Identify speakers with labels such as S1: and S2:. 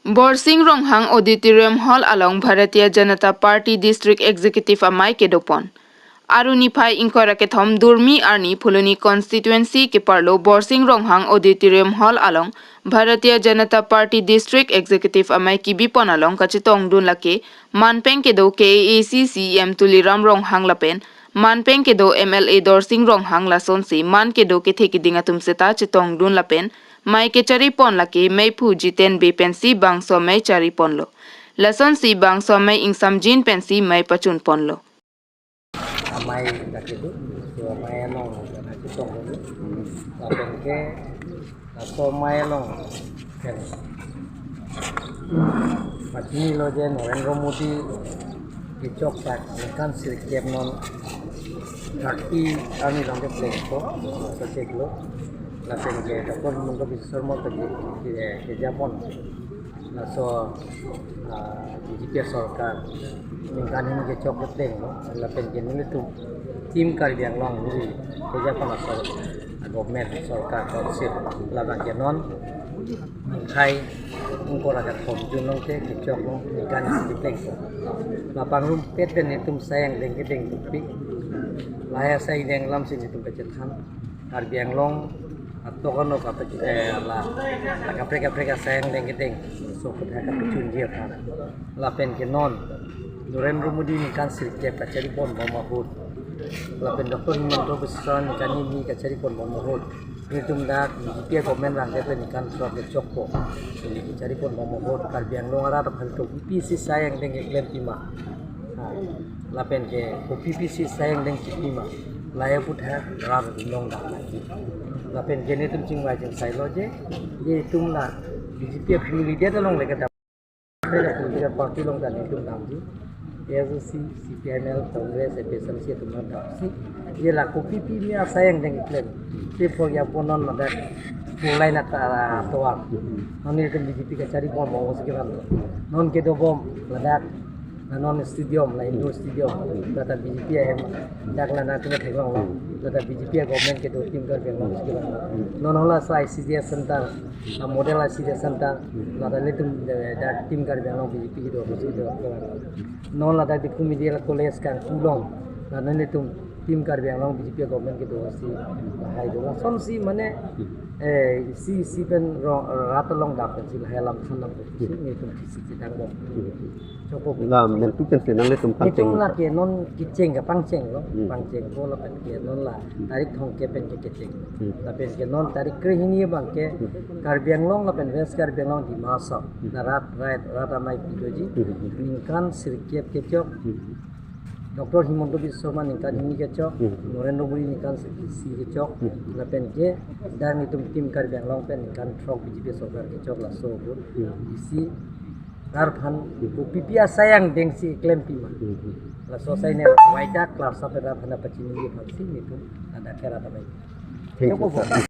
S1: Borsing Ronghang Auditorium Hall along Bharatiya Janata Party District Executive Amai Kedopon. Arunify Inkorakathom Durmi Arni Puluni Constituency Kiparlo Borsing Ronghang Auditorium Hall along Bharatiya Janata Party District Executive Amai Kibipon along Kachitong Dun Lake Manpeng Kedo KACC M Tuliram Ronghang Lapen Manpeng Kedo MLA Dorsing Ronghang Lason Si Man Kedo Kethekidinga Tumseta Chitong Dun Lapen Mai ke cari pon laki mai puji ten be pensi bang so mai cari pon lo. Lason si bang so mai ingsam jin pensi mai pacun pon lo.
S2: Mai dak itu, so mai long na kitong ini. Tapi ke so mai long kan. Macam lo je Narendra Modi kicok tak kan sirkem non kaki ani langke plek ko so ceklo. Lapen ke takon mungko bisa sermo ke Japon naso BJP सरकार निकान ini ke chok teng lapen ke nili tu tim kar yang long ni ke Japon asal government सरकार council laban ke non khai mungko raga thom jun long ke chok long nikan di teng lapang rum pet den itum sayang deng ke deng pi laya sai deng lam sin itum pecet khan kar yang long atau kan kata lah mereka sayang dengan so kita akan cunjir kan lapen ke non Narendra Modi ni kan sirke kacari pon mamahut lapen doktor Himanta Biswa ni kan ini kacari pon mamahut itu mendak dia komen lang dia ni kan surat cokko ini kacari pon mamahut kalbiang long ara tak itu PPC sayang dengan klaim timah lapen ke PPC sayang dengan timah laya putha ram long dak lapen jene tum ching wa jeng sai lo je ye tum la BJP family dia tolong le kata dia parti long dan tum nam ji ASC CPNL Congress SMC tum nam si ye la ko PP mi sayang deng iklen te for ya ponon ada mulai na ta toa noni tum BJP ka cari bom bom sekiran non ke do bom ladak non stadium la indoor stadium data BJP em dak la na tuna thegong data BJP government ke do tim kar bengong sekiran non hola sai CDS center model CDS center la da letum da tim kar bengong BJP ke do non la da diku media college kan kulong la na letum tim kar bengong BJP government ke do si hai do la son si mane si pen ratalong dak si helam thanam ni tum si sidang bom cukup
S3: la men tu pen senang le tum
S2: itu lah ke non kiceng ke pangceng lo pangceng ko la pen ke non la tarik thong ke pen ke kiceng tapi ke non tarik krihini bang ke Karbiang long la pen wes Karbiang long di masa narat rat ramai pidoji ningkan sirkiep kecok Dr. Himanta Biswa ningkan ini kecok Narendra Modi ningkan si kecok la pen ke dan itu tim Karbiang long pen ningkan trok BJP सरकार kecok la so isi Narpan PPA sayang deng si klaim pima. La selesai ne waida kelas sampai dah pernah pacini dia vaksin itu ada kera tamai.